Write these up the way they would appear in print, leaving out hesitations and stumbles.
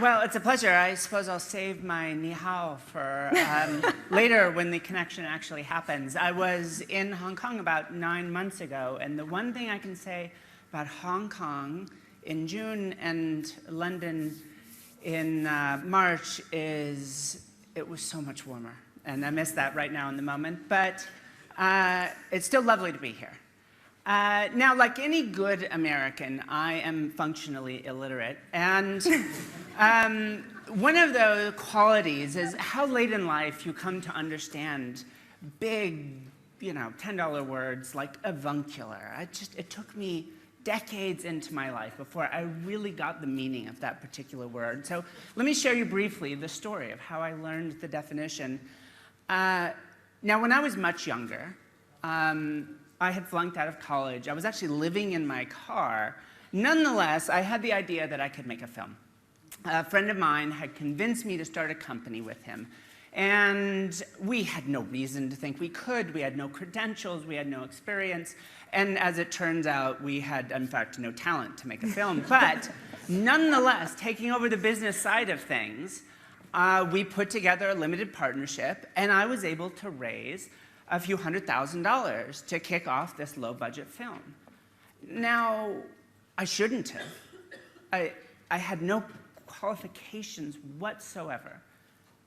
Well, it's a pleasure. I suppose I'll save my ni hao for later when the connection actually happens. I was in Hong Kong about 9 months ago, and the one thing I can say about Hong Kong in June and London in March is it was so much warmer. And I miss that right now in the moment, but it's still lovely to be here. Now, like any good American, I am functionally illiterate, and one of the qualities is how late in life you come to understand big, $10 words like avuncular. It took me decades into my life before I really got the meaning of that particular word. So let me share you briefly the story of how I learned the definition. Now, when I was much younger, I had flunked out of college. I was actually living in my car. Nonetheless, I had the idea that I could make a film. A friend of mine had convinced me to start a company with him. And we had no reason to think we could. We had no credentials. We had no experience. And as it turns out, we had, in fact, no talent to make a film. But nonetheless, taking over the business side of things, we put together a limited partnership, and I was able to raise a few $100,000 to kick off this low-budget film. Now, I shouldn't have. I had no qualifications whatsoever.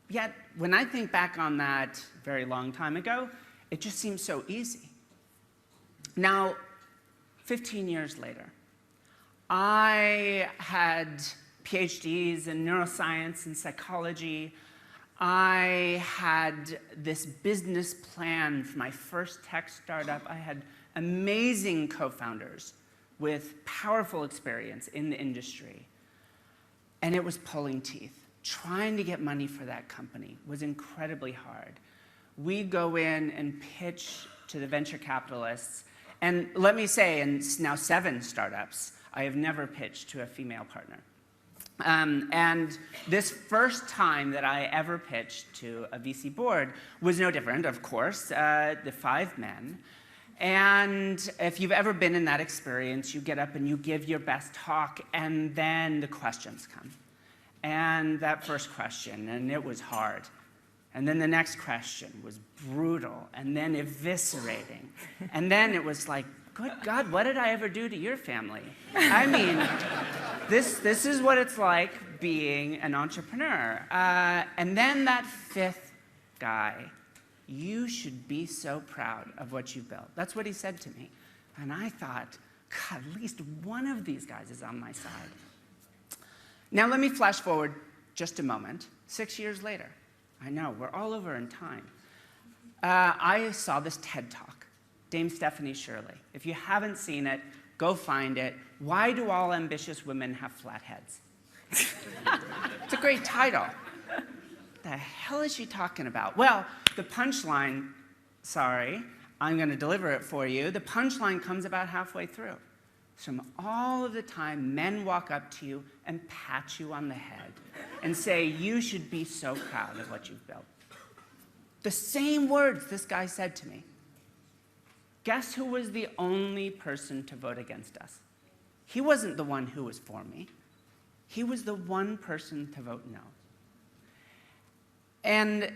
Yet, when I think back on that very long time ago, it just seems so easy. Now, 15 years later, I had PhDs in neuroscience and psychology. I had this business plan for my first tech startup. I had amazing co-founders with powerful experience in the industry. And it was pulling teeth. Trying to get money for that company was incredibly hard. We'd go in and pitch to the venture capitalists. And let me say, in now 7 startups, I have never pitched to a female partner. And this first time that I ever pitched to a VC board was no different, of course, the 5 men. And if you've ever been in that experience, you get up and you give your best talk, and then the questions come. And that first question, and it was hard. And then the next question was brutal, and then eviscerating. And then it was like, good God, what did I ever do to your family? I mean, this is what it's like being an entrepreneur. And then that 5th guy, you should be so proud of what you built. That's what he said to me. And I thought, God, at least one of these guys is on my side. Now let me flash forward just a moment. 6 years later, I know, we're all over in time. I saw this TED Talk, Dame Stephanie Shirley. If you haven't seen it, go find it. Why do all ambitious women have flat heads? It's a great title. What the hell is she talking about? Well, the punchline, sorry, I'm going to deliver it for you. The punchline comes about halfway through. From all of the time, men walk up to you and pat you on the head and say, you should be so proud of what you've built. The same words this guy said to me. Guess who was the only person to vote against us? He wasn't the one who was for me. He was the one person to vote no. And,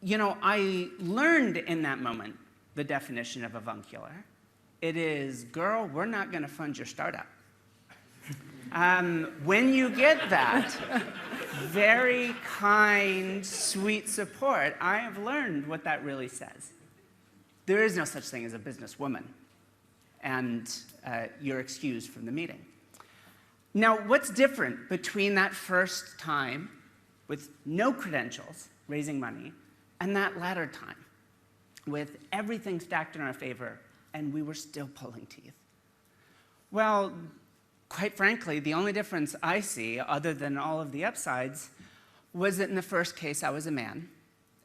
I learned in that moment the definition of avuncular. It is, girl, we're not going to fund your startup. When you get that very kind, sweet support, I have learned what that really says. There is no such thing as a businesswoman, and you're excused from the meeting. Now, what's different between that first time with no credentials, raising money, and that latter time with everything stacked in our favor, and we were still pulling teeth? Well, quite frankly, the only difference I see, other than all of the upsides, was that in the first case, I was a man,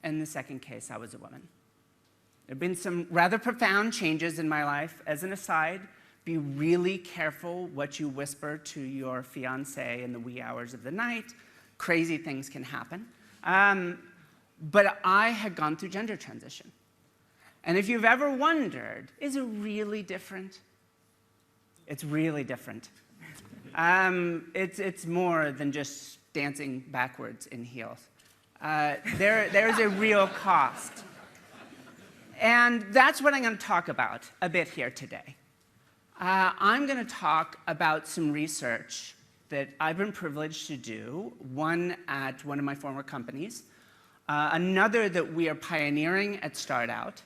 and in the second case, I was a woman. There have been some rather profound changes in my life. As an aside, be really careful what you whisper to your fiancé in the wee hours of the night. Crazy things can happen. But I had gone through gender transition. And if you've ever wondered, is it really different? It's really different. It's more than just dancing backwards in heels. There's a real cost. And that's what I'm going to talk about a bit here today. I'm going to talk about some research that I've been privileged to do, one at one of my former companies, another that we are pioneering at StartOut,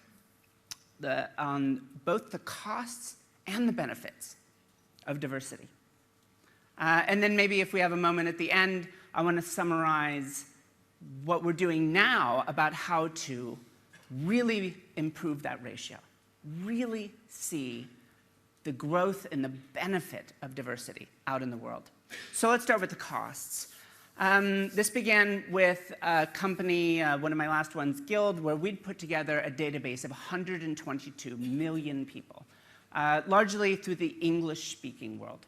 on both the costs and the benefits of diversity. And then maybe if we have a moment at the end, I want to summarize what we're doing now about how to really improve that ratio, really see the growth and the benefit of diversity out in the world. So let's start with the costs. This began with a company, one of my last ones, Guild, where we'd put together a database of 122 million people, largely through the English-speaking world.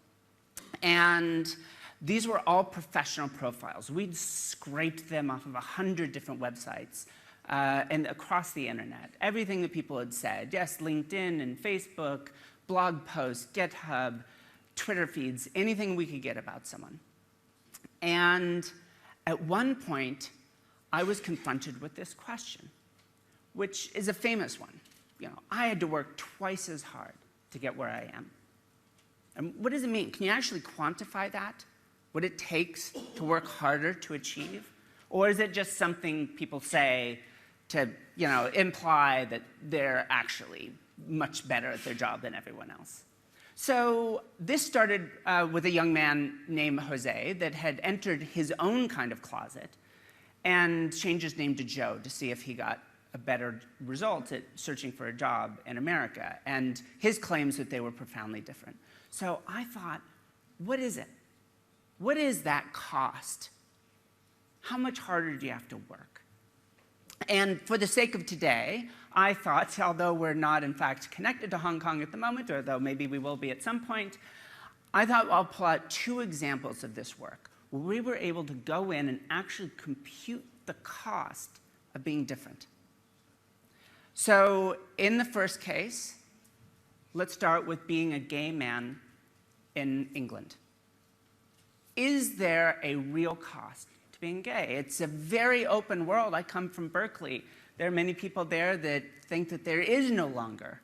And these were all professional profiles. We'd scraped them off of 100 different websites and across the internet. Everything that people had said, yes, LinkedIn and Facebook, blog posts, GitHub, Twitter feeds, anything we could get about someone. And at one point, I was confronted with this question, which is a famous one. You know, I had to work twice as hard to get where I am. And what does it mean? Can you actually quantify that? What it takes to work harder to achieve? Or is it just something people say to, you know, imply that they're actually much better at their job than everyone else? So this started with a young man named Jose that had entered his own kind of closet and changed his name to Joe to see if he got a better result at searching for a job in America. And his claims that they were profoundly different. So I thought, what is it? What is that cost? How much harder do you have to work? And for the sake of today, I thought, although we're not in fact connected to Hong Kong at the moment, or though maybe we will be at some point, I thought I'll pull out two examples of this work where we were able to go in and actually compute the cost of being different. So in the first case, let's start with being a gay man in England. Is there a real cost to being gay? It's a very open world. I come from Berkeley. There are many people there that think that there is no longer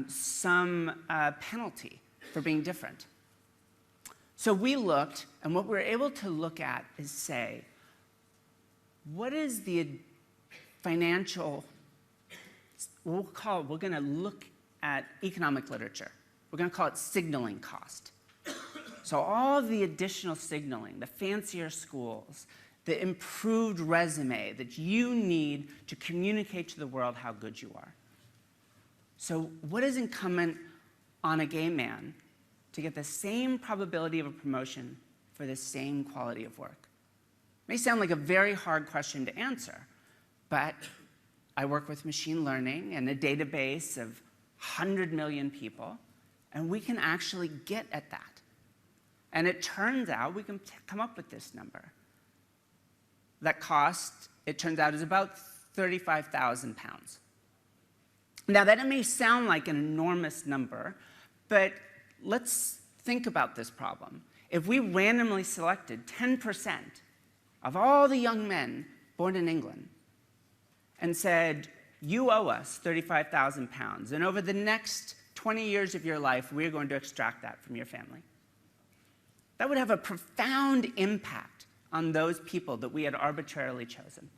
some penalty for being different. So we looked, and what we're able to look at is say, what is the financial, we're going to look at economic literature. We're going to call it signaling cost. So all the additional signaling, the fancier schools, the improved resume that you need to communicate to the world how good you are. So what is incumbent on a gay man to get the same probability of a promotion for the same quality of work? It may sound like a very hard question to answer, but I work with machine learning and a database of 100 million people, and we can actually get at that. And it turns out we can come up with this number. That cost, it turns out, is about 35,000 pounds. Now, that may sound like an enormous number, but let's think about this problem. If we randomly selected 10% of all the young men born in England and said, you owe us 35,000 pounds, and over the next 20 years of your life, we're going to extract that from your family. That would have a profound impact on those people that we had arbitrarily chosen.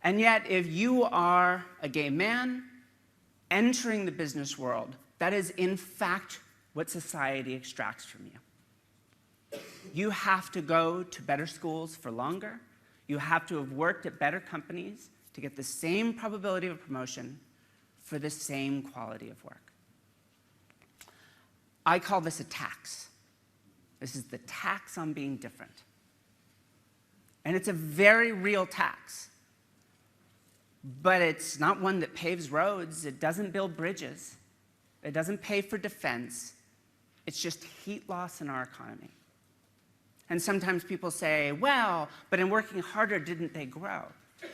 And yet, if you are a gay man entering the business world, that is in fact what society extracts from you. You have to go to better schools for longer. You have to have worked at better companies to get the same probability of promotion for the same quality of work. I call this a tax. This is the tax on being different. And it's a very real tax. But it's not one that paves roads. It doesn't build bridges. It doesn't pay for defense. It's just heat loss in our economy. And sometimes people say, well, but in working harder, didn't they grow?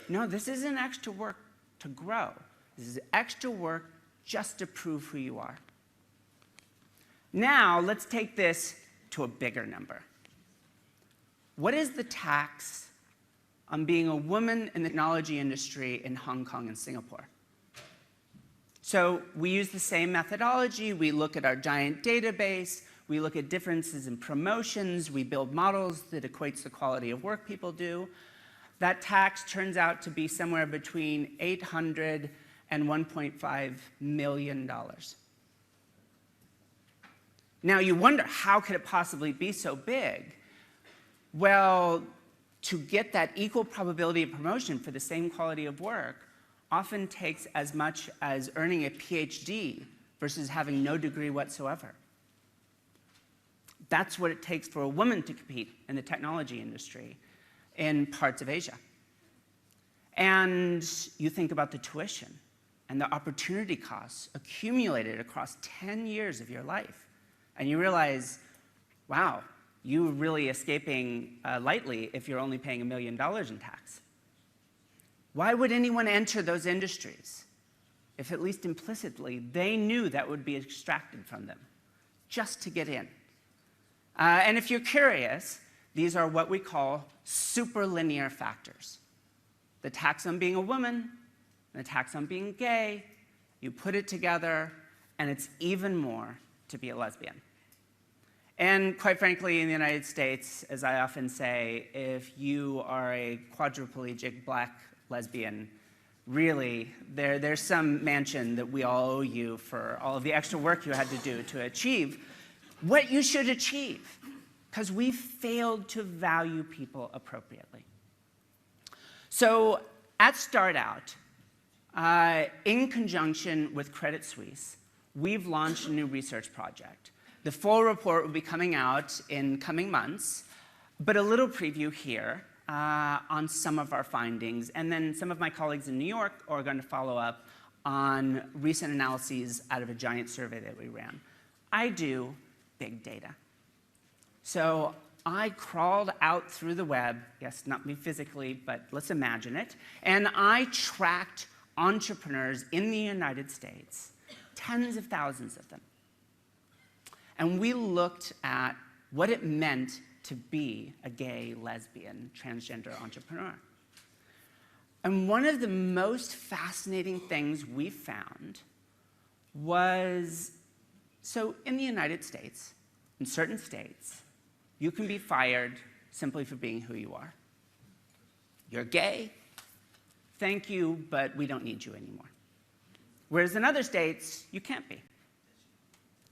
No, this isn't extra work to grow. This is extra work just to prove who you are. Now, let's take this to a bigger number. What is the tax on being a woman in the technology industry in Hong Kong and Singapore? So we use the same methodology. We look at our giant database. We look at differences in promotions. We build models that equates the quality of work people do. That tax turns out to be somewhere between $800 and $1.5 million. Now you wonder, how could it possibly be so big? Well, to get that equal probability of promotion for the same quality of work often takes as much as earning a PhD versus having no degree whatsoever. That's what it takes for a woman to compete in the technology industry in parts of Asia. And you think about the tuition and the opportunity costs accumulated across 10 years of your life. And you realize, wow, you're really escaping lightly if you're only paying $1 million in tax. Why would anyone enter those industries if, at least implicitly, they knew that would be extracted from them just to get in? And if you're curious, these are what we call superlinear factors. The tax on being a woman, and the tax on being gay, you put it together, and it's even more to be a lesbian. And quite frankly, in the United States, as I often say, if you are a quadriplegic black lesbian, really, there's some mansion that we all owe you for all of the extra work you had to do to achieve what you should achieve, because we failed to value people appropriately. So at StartOut, in conjunction with Credit Suisse, we've launched a new research project. The full report will be coming out in coming months, but a little preview here on some of our findings, and then some of my colleagues in New York are going to follow up on recent analyses out of a giant survey that we ran. I do big data. So I crawled out through the web, yes, not me physically, but let's imagine it, and I tracked entrepreneurs in the United States, tens of thousands of them. And we looked at what it meant to be a gay, lesbian, transgender entrepreneur. And one of the most fascinating things we found was, so in the United States, in certain states, you can be fired simply for being who you are. You're gay, thank you, but we don't need you anymore. Whereas in other states, you can't be.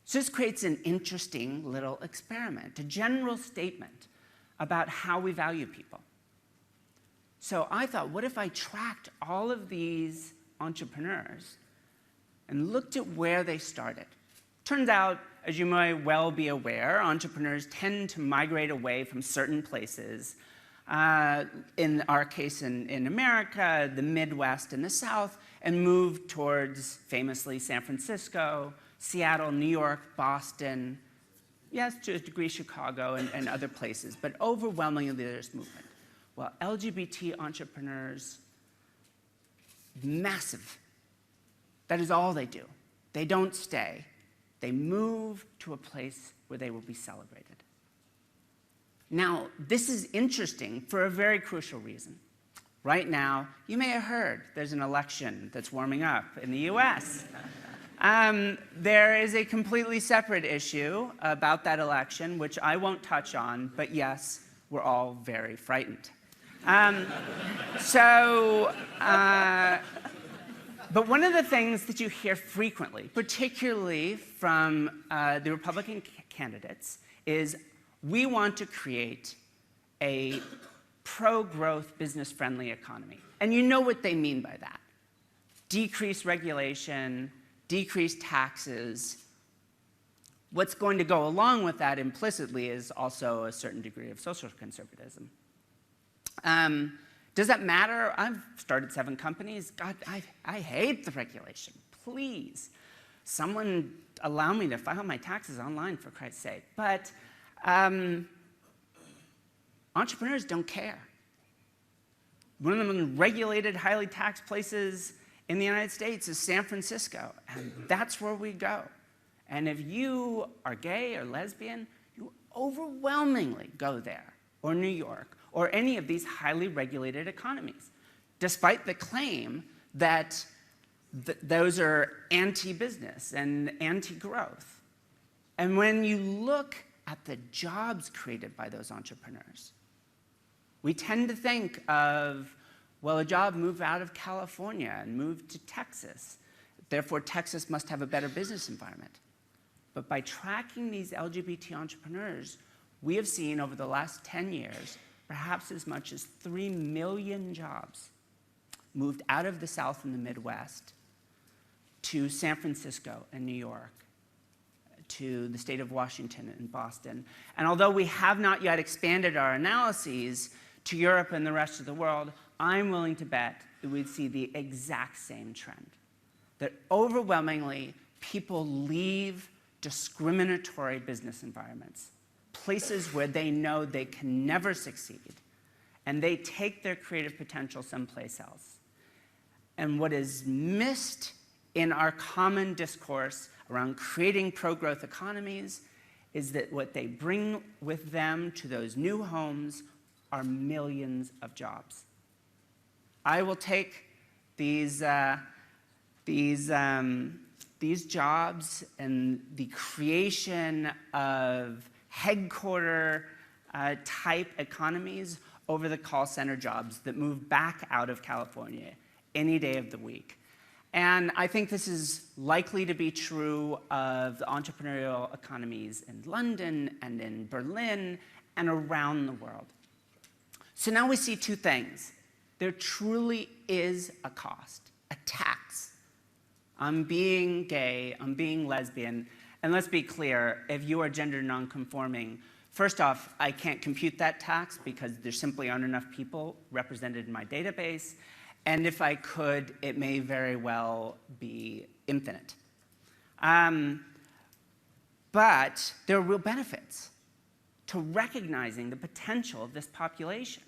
So this creates an interesting little experiment, a general statement about how we value people. So I thought, what if I tracked all of these entrepreneurs and looked at where they started? Turns out, as you may well be aware, entrepreneurs tend to migrate away from certain places. In our case in America, the Midwest and the South, and move towards, famously, San Francisco, Seattle, New York, Boston, yes, to a degree Chicago and other places, but overwhelmingly there's movement. Well, LGBT entrepreneurs, massive. That is all they do. They don't stay. They move to a place where they will be celebrated. Now, this is interesting for a very crucial reason. Right now, you may have heard there's an election that's warming up in the US. There is a completely separate issue about that election, which I won't touch on, but yes, we're all very frightened. But one of the things that you hear frequently, particularly from the Republican candidates, is we want to create a pro-growth, business-friendly economy. And you know what they mean by that. Decrease regulation, decrease taxes. What's going to go along with that implicitly is also a certain degree of social conservatism. Does that matter? I've started 7 companies. God, I hate the regulation. Please, someone allow me to file my taxes online, for Christ's sake. But entrepreneurs don't care. One of the most regulated, highly taxed places in the United States is San Francisco, and that's where we go. And if you are gay or lesbian, you overwhelmingly go there, or New York, or any of these highly regulated economies, despite the claim that those are anti-business and anti-growth. And when you look at the jobs created by those entrepreneurs, we tend to think of, well, a job moved out of California and moved to Texas. Therefore, Texas must have a better business environment. But by tracking these LGBT entrepreneurs, we have seen over the last 10 years, perhaps as much as 3 million jobs moved out of the South and the Midwest to San Francisco and New York, to the state of Washington and Boston. And although we have not yet expanded our analyses to Europe and the rest of the world, I'm willing to bet that we'd see the exact same trend. That overwhelmingly, people leave discriminatory business environments, places where they know they can never succeed, and they take their creative potential someplace else. And what is missed in our common discourse around creating pro-growth economies is that what they bring with them to those new homes are millions of jobs. I will take these jobs and the creation of headquarter type economies over the call center jobs that move back out of California any day of the week. And I think this is likely to be true of the entrepreneurial economies in London and in Berlin and around the world. So now we see two things. There truly is a cost, a tax. I'm being gay, I'm being lesbian, and let's be clear, if you are gender nonconforming, first off, I can't compute that tax because there simply aren't enough people represented in my database. And if I could, it may very well be infinite. But there are real benefits to recognizing the potential of this population.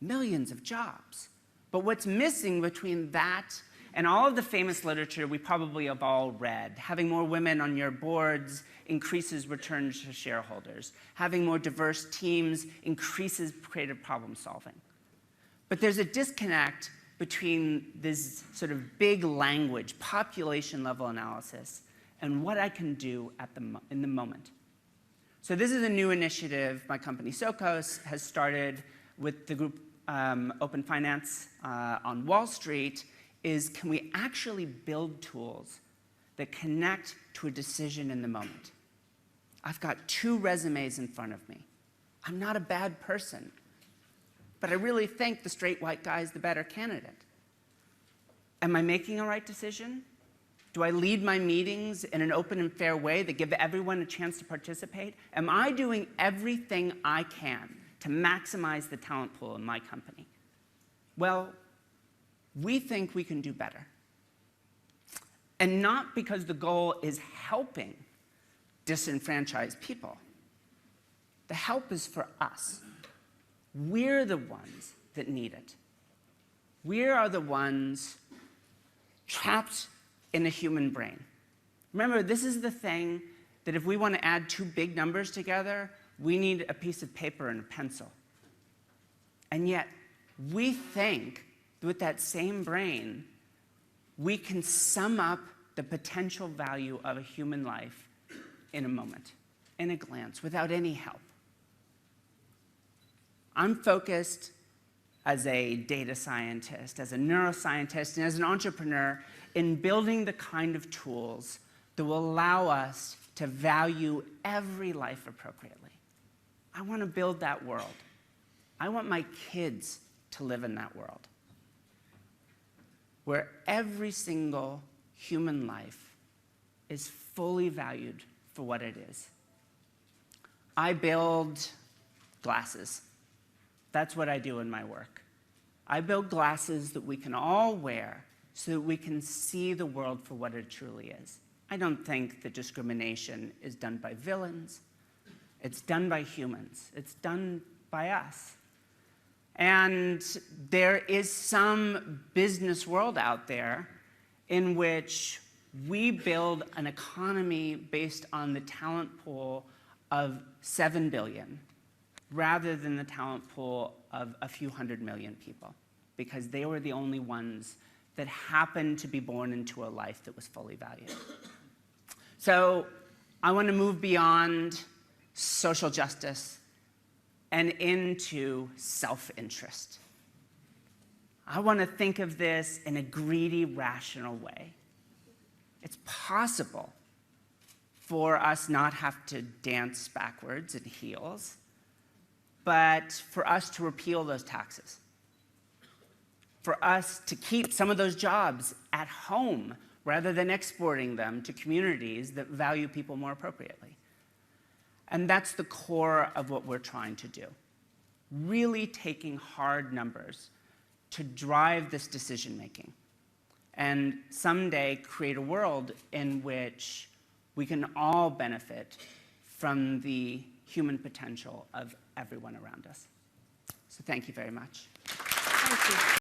Millions of jobs. But what's missing between that and all of the famous literature we probably have all read, having more women on your boards increases returns to shareholders. Having more diverse teams increases creative problem solving. But there's a disconnect between this sort of big language, population level analysis, and what I can do in the moment. So this is a new initiative my company Socos has started with the group Open Finance on Wall Street, is can we actually build tools that connect to a decision in the moment? I've got 2 resumes in front of me. I'm not a bad person. But I really think the straight white guy is the better candidate. Am I making a right decision? Do I lead my meetings in an open and fair way that give everyone a chance to participate? Am I doing everything I can to maximize the talent pool in my company? Well, we think we can do better. And not because the goal is helping disenfranchised people. The help is for us. We're the ones that need it. We are the ones trapped in a human brain. Remember, this is the thing that if we want to add 2 big numbers together, we need a piece of paper and a pencil. And yet, we think that with that same brain, we can sum up the potential value of a human life in a moment, in a glance, without any help. I'm focused as a data scientist, as a neuroscientist, and as an entrepreneur in building the kind of tools that will allow us to value every life appropriately. I want to build that world. I want my kids to live in that world, where every single human life is fully valued for what it is. I build glasses. That's what I do in my work. I build glasses that we can all wear so that we can see the world for what it truly is. I don't think that discrimination is done by villains. It's done by humans. It's done by us. And there is some business world out there in which we build an economy based on the talent pool of 7 billion rather than the talent pool of a few 100 million people, because they were the only ones that happened to be born into a life that was fully valued. So I want to move beyond social justice and into self-interest. I want to think of this in a greedy, rational way. It's possible for us not have to dance backwards in heels, but for us to repeal those taxes, for us to keep some of those jobs at home rather than exporting them to communities that value people more appropriately. And that's the core of what we're trying to do, really taking hard numbers to drive this decision-making and someday create a world in which we can all benefit from the human potential of everyone around us. So thank you very much. Thank you.